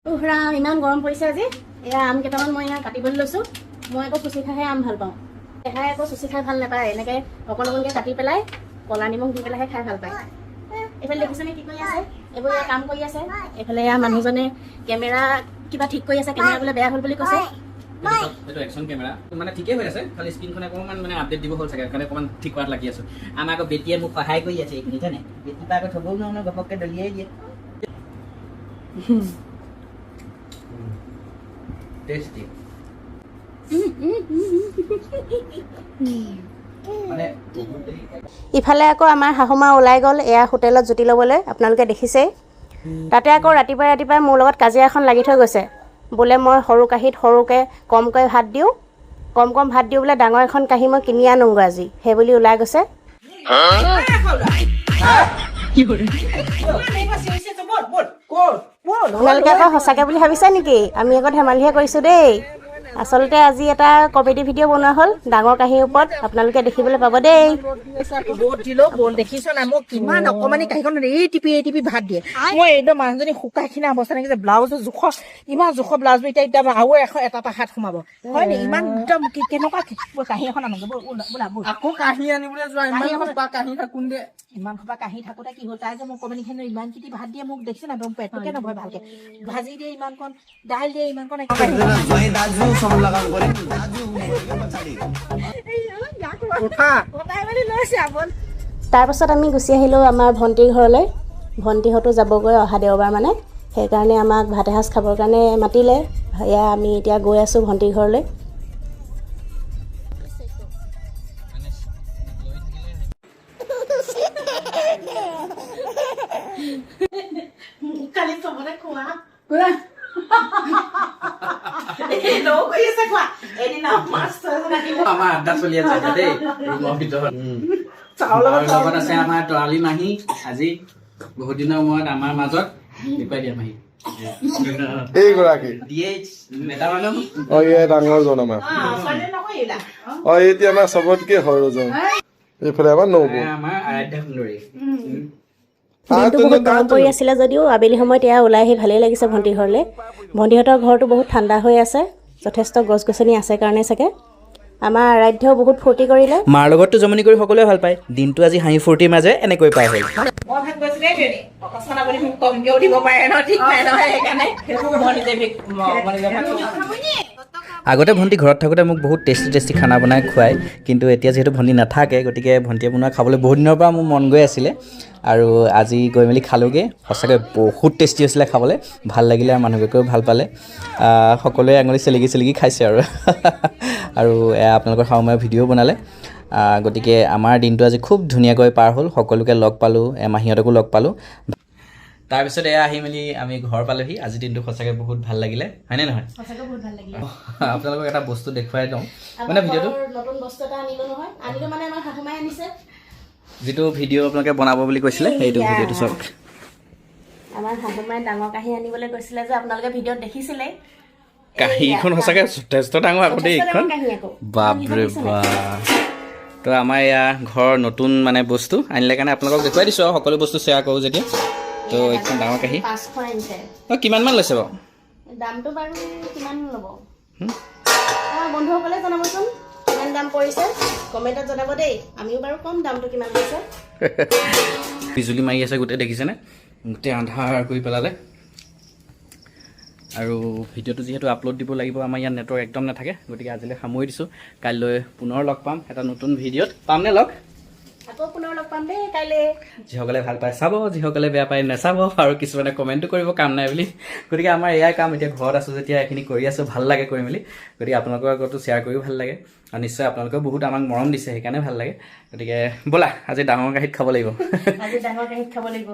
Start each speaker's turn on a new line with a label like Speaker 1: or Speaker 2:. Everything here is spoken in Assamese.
Speaker 1: ইমান গৰম পৰিছে আজি। এয়া আম কেইটামান মই ইয়াত কাটিবলৈ লৈছোঁ। মই আকৌ চুচি খাইহে আম ভাল পাওঁ। দেখাই আকৌ চুচি খাই ভাল নাপায়। এনেকৈ অকণ অকণকৈ কাটি পেলাই ক'লা নিমখ দি পেলাইহে খাই ভাল পায়। এইফালে দেখিছেনে কি কৰি আছে? এইবোৰ এয়া কাম কৰি আছে। এইফালে এয়া মানুহজনে কেমেৰা কিবা ঠিক কৰি আছে। কেমেৰা বোলে বেয়া হ'ল বুলি কৈছে।
Speaker 2: এইটো একশ্যন কেমেৰা মানে ঠিকেই হৈ আছে, খালি স্ক্ৰীনখন অকণমান মানে আপডেট দিব হ'ল চাগে, সেইকাৰণে অকণমান ঠিক কৰাত লাগি আছোঁ। আমাৰ আকৌ বেটিয়ে মোক সহায় কৰি আছে এইখিনিত, হয়নে? বেটিৰ পৰা আকৌ থ'বও নোৱাৰো, ঘপককৈ দলিয়াই দিয়ে। টেষ্টি
Speaker 1: ইফালে আকৌ আমাৰ শাহুমা ওলাই গ'ল এয়া হোটেলত জুতি ল'বলৈ, আপোনালোকে দেখিছেই। তাতে আকৌ ৰাতিপুৱাই মোৰ লগত কাজিয়া এখন লাগি থৈ গৈছে। বোলে মই সৰু কাঁহীত সৰুকৈ কমকৈ ভাত দিওঁ, কম ভাত দিওঁ বোলে, ডাঙৰ এখন কাঁহী মই কিনি আনোগৈ আজি, সেই বুলি ওলাই গৈছে। আপোনালোকে আকৌ সঁচাকৈ বুলি ভাবিছে নেকি? আমি আকৌ ধেমালিহে কৰিছোঁ দেই। আচলতে আজি এটা কমেডি ভিডিঅ' বনোৱা হ'ল ডাঙৰ কাঁহীৰ ওপৰত, আপোনালোকে দেখিবলৈ পাব দেই।
Speaker 3: দেখিছ না মোক কিমান অকমানি কাঁহীখনত এই টিপি ভাত দিয়ে। মই একদম মানুহজনী শুকাই খিনা অৱস্থা দেখিছে। ব্লাউজৰ জোখ ইমান জোখৰ ব্লাউজ এতিয়া আৰু এটা হাত সোমাব হয় নে? ইমান একদম কেনেকুৱা কাঁহী এখন আনোগৈ আকৌ কাঁহী আনিবলৈ যোৱা কাঁহী থাকোঁ দে। ইমান সোপা কাঁহী থাকোঁতে কি হ'ল, তাই যে মোক অকমানি খিনি ইমান কিটি ভাত দিয়ে মোক দেখিছে না, পেটটোকে নভয় ভালকে। ভাজি দিয়ে ইমানকণ, দাইল দিয়ে ইমানকণ।
Speaker 1: তাৰপাছত আমি গুচি আহিলোঁ আমাৰ ভণ্টিৰ ঘৰলৈ। ভণ্টিহঁতো যাবগৈ অহা দেওবাৰ মানে, সেইকাৰণে আমাক ভাত এসাঁজ খাবৰ কাৰণে মাতিলে। এয়া আমি এতিয়া গৈ আছোঁ ভণ্টিৰ ঘৰলৈ। কালি চবতে খোৱা
Speaker 2: আমাৰ আড্ডা চলি আছে দেই ৰুমৰ ভিতৰত। লগত আছে আমাৰ তৰালি মাহী। আজি বহুত দিনৰ মূৰত আমাৰ মাজত দেখুৱাই দিয়া মাহী
Speaker 4: এইগৰাকী
Speaker 2: এটা মানুহ
Speaker 4: ডাঙৰজন আমাৰ এতিয়া আমাৰ চবতকে সৰুজন। এইফালে আমাৰ নবৌ,
Speaker 2: আমাৰ আৰাধ্যা সুন্দৰী।
Speaker 1: দিনটো বহুত গৰম পৰি আছিলে যদিও আবেলি সময়ত এয়া ওলাই আহি ভালেই লাগিছে ভণ্টিৰ ঘৰলৈ। ভণ্টিহঁতৰ ঘৰটো বহুত ঠাণ্ডা হৈ আছে, যথেষ্ট গছ গছনি আছে কাৰণে চাগে। আমাৰ আৰাধ্যও বহুত ফূৰ্তি কৰিলে।
Speaker 2: মাৰ লগততো জমনি কৰি সকলোৱে ভাল পায়। দিনটো আজি হাঁহি ফূৰ্তিৰ মাজে এনেকৈ পাৰ হ'ল। আগতে ভণ্টি ঘৰত থাকোঁতে মোক বহুত টেষ্টি খানা বনাই খুৱায়, কিন্তু এতিয়া যিহেতু ভণ্টি নাথাকে, গতিকে ভণ্টিয়ে বনোৱা খাবলৈ বহুত দিনৰ পৰা মোৰ মন গৈ আছিলে। আৰু আজি গৈ মেলি খালোঁগৈ। সঁচাকৈ বহুত টেষ্টি হৈছিলে খাবলৈ, ভাল লাগিলে আৰু মানুহবোৰেও ভাল পালে। সকলোৱে আঙুলি চেলেকি খাইছে আৰু আৰু আপোনালোকৰ শাহুমাই ভিডিঅ' বনালে। গতিকে আমাৰ দিনটো আজি খুব ধুনীয়াকৈ পাৰ হ'ল। সকলোকে লগ পালোঁ, মাহীহঁতকো লগ পালোঁ। তাৰপিছত এয়া আহি মেলি আমি ঘৰ পালোহি। আজিৰ দিনটো সঁচাকৈ বহুত ভাল লাগিলে, হয়নে নহয়?
Speaker 1: সঁচাকৈ বহুত ভাল লাগিলে।
Speaker 2: আপোনালোকক এটা বস্তু দেখুৱাই দিওঁ, মানে ভিডিঅ'টো
Speaker 1: নতুন বস্তু এটা আনিলোঁ নহয়। আনিলোঁ মানে আমাৰ শাহুমাই আনিছে।
Speaker 2: যিটো ভিডিঅ' আপোনালোকে বনাব বুলি কৈছিলে, সেইটো ভিডিঅ'টো চাওক।
Speaker 1: আমাৰ শাহুমাই ডাঙৰ কাঁহী আনিবলৈ কৈছিলে যে, আপোনালোকে ভিডিঅ'ত দেখিছিলে।
Speaker 2: কাঁহীখন সঁচাকৈ যথেষ্ট ডাঙৰ আকৌ দেই এইখন। বাপৰে বাপ। তো আমাৰ এয়া ঘৰৰ নতুন মানে বস্তু আনিলে কাৰণে আপোনালোকক দেখুৱাই দিছোঁ আৰু সকলো বস্তু শ্বেয়াৰ কৰোঁ যেতিয়া। তো এইখন ডাঙৰ কাঁহী
Speaker 1: 500 আনিছে।
Speaker 2: কিমানমান লৈছে বাৰু?
Speaker 1: দামটো বাৰু কিমান ল'ব বন্ধুসকলে জনাবচোন, কিমান দাম পৰিছে কমেণ্টত জনাব দেই। আমিও বাৰু কম দামটো কিমান পৰিছে।
Speaker 2: বিজুলী মাৰি আছে গোটেই, দেখিছেনে? গোটেই আন্ধাৰ কৰি পেলালে। আৰু ভিডিঅ'টো যিহেতু আপলোড দিব লাগিব, আমাৰ ইয়াত নেটৱৰ্ক একদম নাথাকে, গতিকে আজিলৈ সামৰি দিছোঁ। কাইলৈ পুনৰ লগ পাম এটা নতুন ভিডিঅ'ত। পামনে লগ?
Speaker 1: আকৌ পুনৰ লগ পাম দেই কাইলৈ।
Speaker 2: যিসকলে ভাল পায় চাব, যিসকলে বেয়া পায় নাচাব, আৰু কিছুমানে কমেণ্টো কৰিব কাম নাই বুলি। গতিকে আমাৰ এয়াই কাম। এতিয়া ঘৰত আছোঁ যেতিয়া এইখিনি কৰি আছোঁ, ভাল লাগে কৰি মেলি। গতিকে আপোনালোকৰ আগতো শ্বেয়াৰ কৰিও ভাল লাগে, আৰু নিশ্চয় আপোনালোকেও বহুত আমাক মৰম দিছে, সেইকাৰণে ভাল লাগে। গতিকে ব'লা আজি ডাঙৰ কাঁহীত খাব লাগিব।
Speaker 1: আজি ডাঙৰ কাঁহীত খাব লাগিব।